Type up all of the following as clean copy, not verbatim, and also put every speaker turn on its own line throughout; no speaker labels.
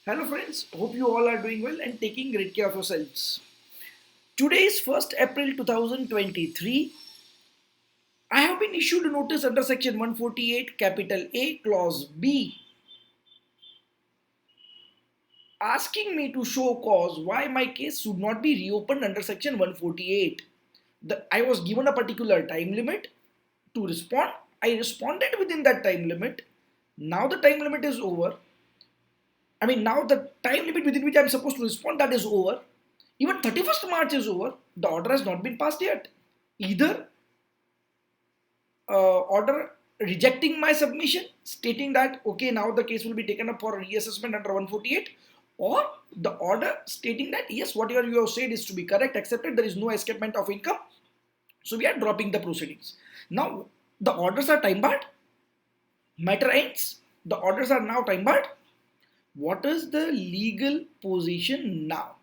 Hello friends, hope you all are doing well and taking great care of yourselves. Today is 1st April 2023. I have been issued a notice under section 148 capital A clause B asking me to show cause why my case should not be reopened under section 148. I was given a particular time limit to respond. I responded within that time limit. Now the time limit is over. Now the time limit within which I'm supposed to respond, that is over. Even 31st March is over. The order has not been passed yet. Either order rejecting my submission, stating that okay, now the case will be taken up for reassessment under 148, or the order stating that yes, whatever you have said is to be correct, accepted, there is no escapement of income, so we are dropping the proceedings. Now the orders are time barred, matter ends, the orders are now time barred. What is the legal position now?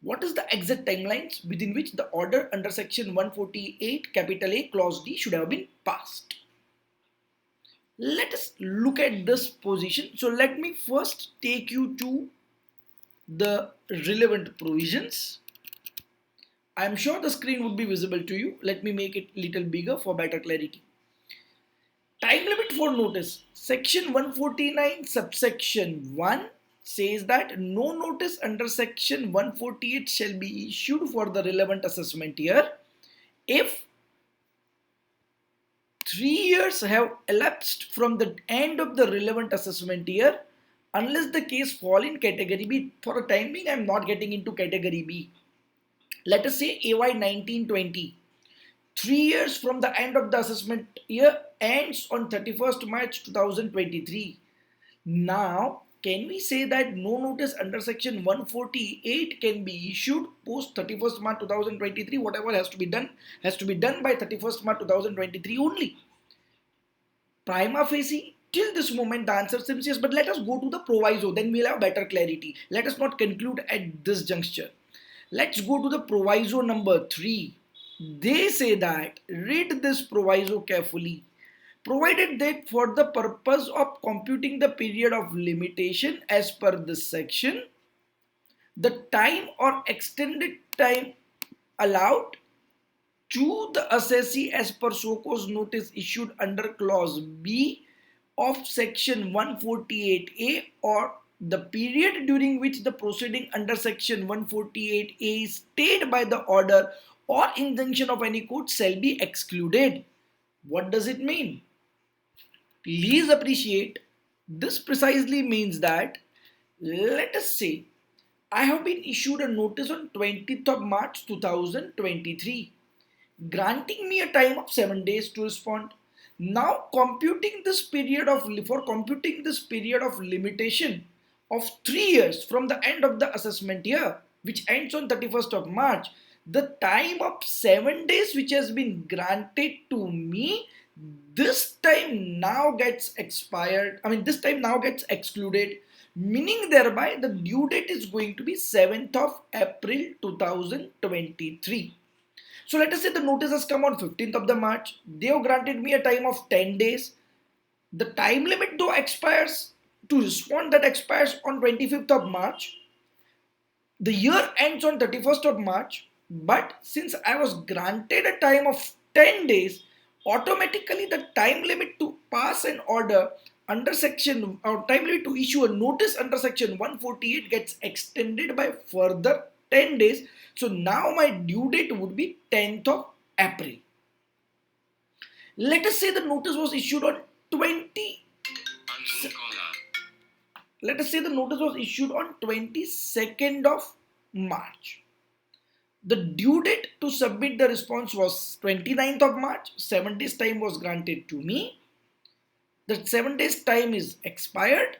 What is the exact timelines within which the order under section 148 capital A clause D should have been passed? Let us look at this position. So let me first take you to the relevant provisions. I am sure the screen would be visible to you. Let me make it a little bigger for better clarity. Time limit for notice. Section 149 subsection 1 says that no notice under section 148 shall be issued for the relevant assessment year if 3 years have elapsed from the end of the relevant assessment year, unless the case fall in category B. For a time being, I am not getting into category B. Let us say AY 1920. 3 years from the end of the assessment year ends on 31st March 2023. Now, can we say that no notice under section 148 can be issued post 31st March 2023? Whatever has to be done by 31st March 2023 only. Prima facie, till this moment the answer seems yes, but let us go to the proviso, then we'll have better clarity. Let us not conclude at this juncture. Let's go to the proviso number 3. They say that, read this proviso carefully. Provided that for the purpose of computing the period of limitation as per this section, the time or extended time allowed to the assessee as per so cause notice issued under clause B of section 148A, or the period during which the proceeding under section 148A is stayed by the order or injunction of any court shall be excluded. What does it mean? Please appreciate, this precisely means that, let us say I have been issued a notice on 20th of March 2023 granting me a time of 7 days to respond. Now computing this period of limitation of 3 years from the end of the assessment year, which ends on 31st of March, the time of 7 days which has been granted to me, this time now gets expired. This time now gets excluded, meaning thereby the due date is going to be 7th of April 2023. So let us say the notice has come on 15th of the March. They have granted me a time of 10 days. The time limit though expires to respond, that expires on 25th of March. The year ends on 31st of March. But since I was granted a time of 10 days, automatically the time limit to pass an order under section, or time limit to issue a notice under section 148 gets extended by further 10 days. So now my due date would be 10th of April. Let us say the notice was issued on 20. Let us say the notice was issued on 22nd of March. The due date to submit the response was 29th of March. 7 days time was granted to me. The 7 days time is expired.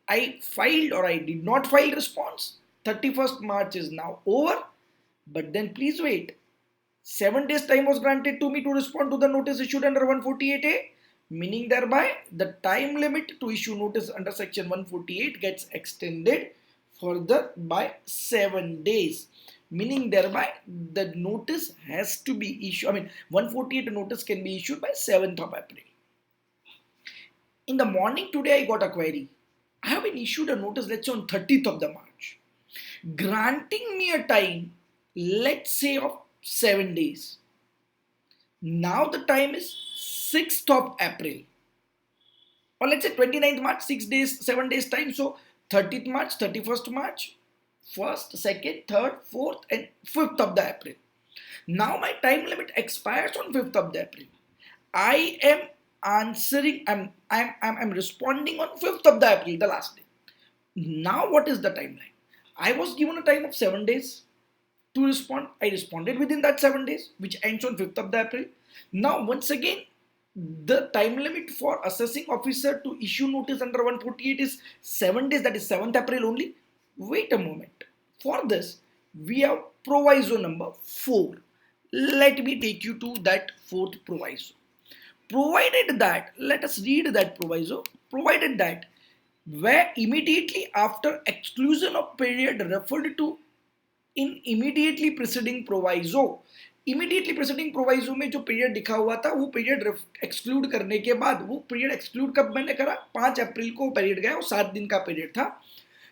I filed or I did not file response. 31st March is now over. But then please wait. 7 days time was granted to me to respond to the notice issued under 148A, meaning thereby the time limit to issue notice under section 148 gets extended further by 7 days. Meaning thereby the notice has to be issued, 148 notice can be issued by 7th of April. In the morning today I got a query. I have been issued a notice, let's say on 30th of the March, granting me a time, let's say of 7 days. Now the time is 6th of April, or let's say 29th March, 6 days, 7 days time. So 30th March, 31st March, 1st, 2nd, 3rd, 4th, and 5th of the April. Now my time limit expires on 5th of the April. I am answering, I'm responding on 5th of the April, the last day. Now what is the timeline? I was given a time of 7 days to respond. I responded within that 7 days, which ends on 5th of the April. Now once again, the time limit for assessing officer to issue notice under 148 is 7 days, that is 7th April only. Wait a moment. For this, we have proviso number 4. Let me take you to that 4th proviso. Provided that, let us read that proviso, provided that where immediately after exclusion of period referred to in immediately preceding proviso, immediately presiding proviso में जो period लिखा हुआ था वो period exclude करने के बाद, वो पीरियड एक्सक्लूड कब मैंने करा, 5 अप्रैल को पीरियड गया और 7 दिन का पीरियड था.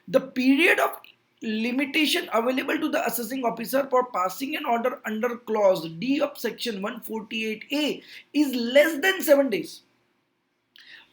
The period of limitation available to the assessing officer for passing an order under clause D of section 148A is less than 7 days.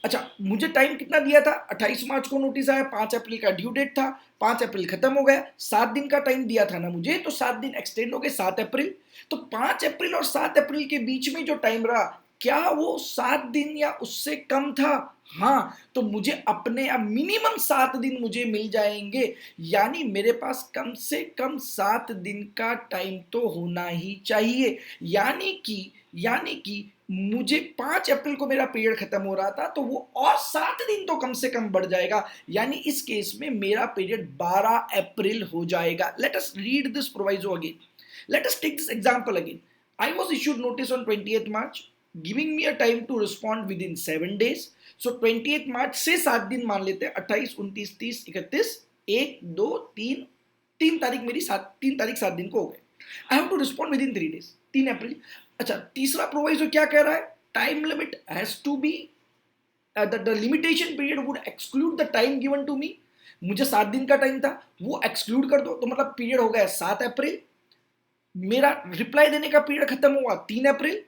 अच्छा, मुझे टाइम कितना दिया था, 28 मार्च को नोटिस आया, 5 अप्रैल का ड्यू डेट था, 5 अप्रैल खत्म हो गया, 7 दिन का टाइम दिया था ना मुझे, तो 7 दिन एक्सटेंड हो गए 7 अप्रैल. तो 5 अप्रैल और 7 अप्रैल के बीच में जो टाइम रहा, क्या वो 7 दिन या उससे कम था? हाँ, तो मुझे अपने अब मिनिमम 7 दिन मुझे मिल जाएंगे, यानी मेरे पास कम से कम 7 दिन का टाइम तो होना ही चाहिए. यानी कि मुझे 5 अप्रैल को मेरा पीरियड खत्म हो रहा था, तो वो और 7 दिन तो कम से कम बढ़ जाएगा, यानी इस केस में मेरा पीरियड 12 अप्रैल हो जाएगा. Let us read this proviso again. Let us take this example again. I was issued notice on 20th March giving me a time to respond within 7 days. So 20th March से 7 दिन मान लेते हैं, 28, 29, 30, 31, 1, 2, 3 तारीख मेरी 3 तारीख 7 दिन को हो गए. I have to respond within 3 days, 3 April. अच्छा, तीसरा प्रोविजो क्या कह रहा है, time limit has to be the limitation period would exclude the time given to me. मुझे 7 दिन का टाइम था, वो एक्सक्लूड कर दो, तो मतलब पीरियड हो गया 7 अप्रैल. मेरा रिप्लाई देने का पीरियड खत्म हुआ 3 अप्रैल.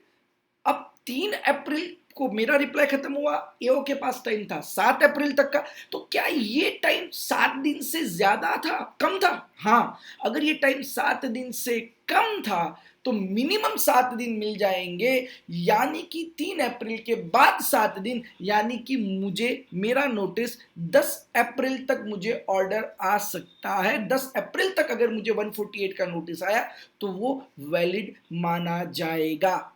अब 3 अप्रैल को मेरा रिप्लाई खत्म हुआ, एओ के पास टाइम था 7 अप्रैल तक का. तो क्या ये टाइम 7 दिन से ज्यादा था, कम था? हाँ, अगर ये टाइम 7 दिन से कम था तो मिनिमम 7 दिन मिल जाएंगे, यानी कि 3 अप्रैल के बाद 7 दिन, यानी कि मुझे मेरा नोटिस 10 अप्रैल तक मुझे ऑर्डर आ सकता है. 10 अप्रैल तक अगर मुझे 148 का नोटिस आया तो वो वैलिड माना जाएगा.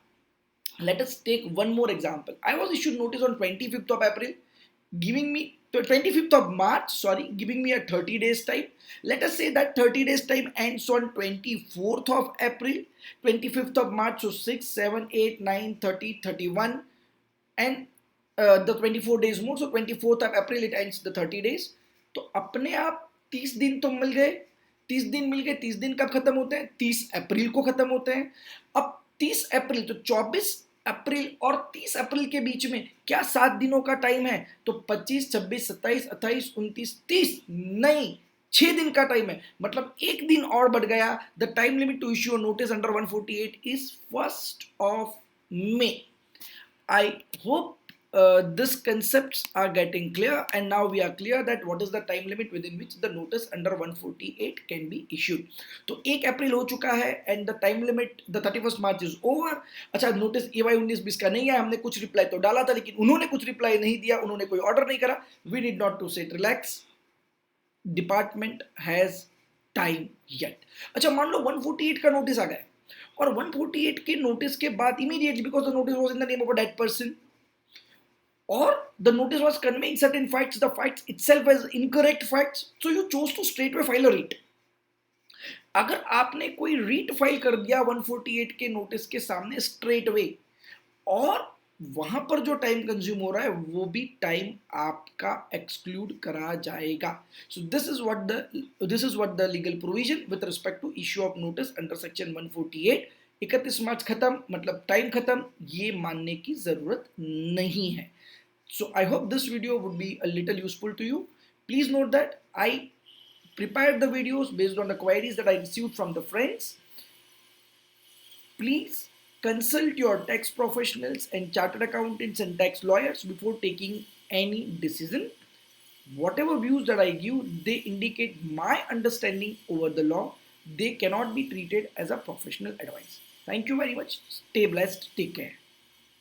Let us take one more example. I was issued notice on 25th of April, giving me 25th of March, giving me a 30 days time. Let us say that 30 days time ends on 24th of April, 25th of March, so 6, 7, 8, 9, 30, 31, and the 24 days more, so 24th of April it ends the 30 days. तो अपने आप 30 दिन तो मिल गए. 30 दिन मिल गए. 30 दिन कब खत्म होते हैं? 30 अप्रैल को खत्म होते हैं. अब 30 अप्रैल, तो 24 अप्रैल और 30 अप्रैल के बीच में क्या 7 दिनों का टाइम है? तो 25, 26, 27, 28, 29, 30 नहीं, 6 दिन का टाइम है. मतलब 1 दिन और बढ़ गया. The time limit to issue notice under 148 is 1st of May. I hope these concepts are getting clear, and now we are clear that what is the time limit within which the notice under 148 can be issued. तो 1 अप्रैल हो चुका है and the time limit the 31st March is over. अच्छा, notice EY 19-20 का नहीं है, हमने कुछ रिप्लाई तो डाला था लेकिन उन्होंने कुछ रिप्लाई नहीं दिया, उन्होंने कोई ऑर्डर नहीं करा. We need not to sit relax. Department has time yet. अच्छा, मान लो 148 का नोटिस आ गया और 148 के नोटिस के बाद immediately, because the notice was in the name of a dead person, or the notice was conveying certain facts, the facts itself as incorrect facts, so you chose to straightway file a writ. अगर आपने कोई REET file कर दिया 148 के notice के सामने straight way, और वहां पर जो टाइम कंज्यूम हो रहा है वो भी टाइम आपका एक्सक्लूड करा जाएगा. So this is what the legal provision with respect to issue of notice under section 148. 31 March खत्म मतलब टाइम खत्म, ये मानने की जरूरत नहीं है. So I hope this video would be a little useful to you. Please note that I prepared the videos based on the queries that I received from the friends. Please consult your tax professionals and chartered accountants and tax lawyers before taking any decision. Whatever views that I give, they indicate my understanding over the law. They cannot be treated as a professional advice. Thank you very much. Stay blessed. Take care.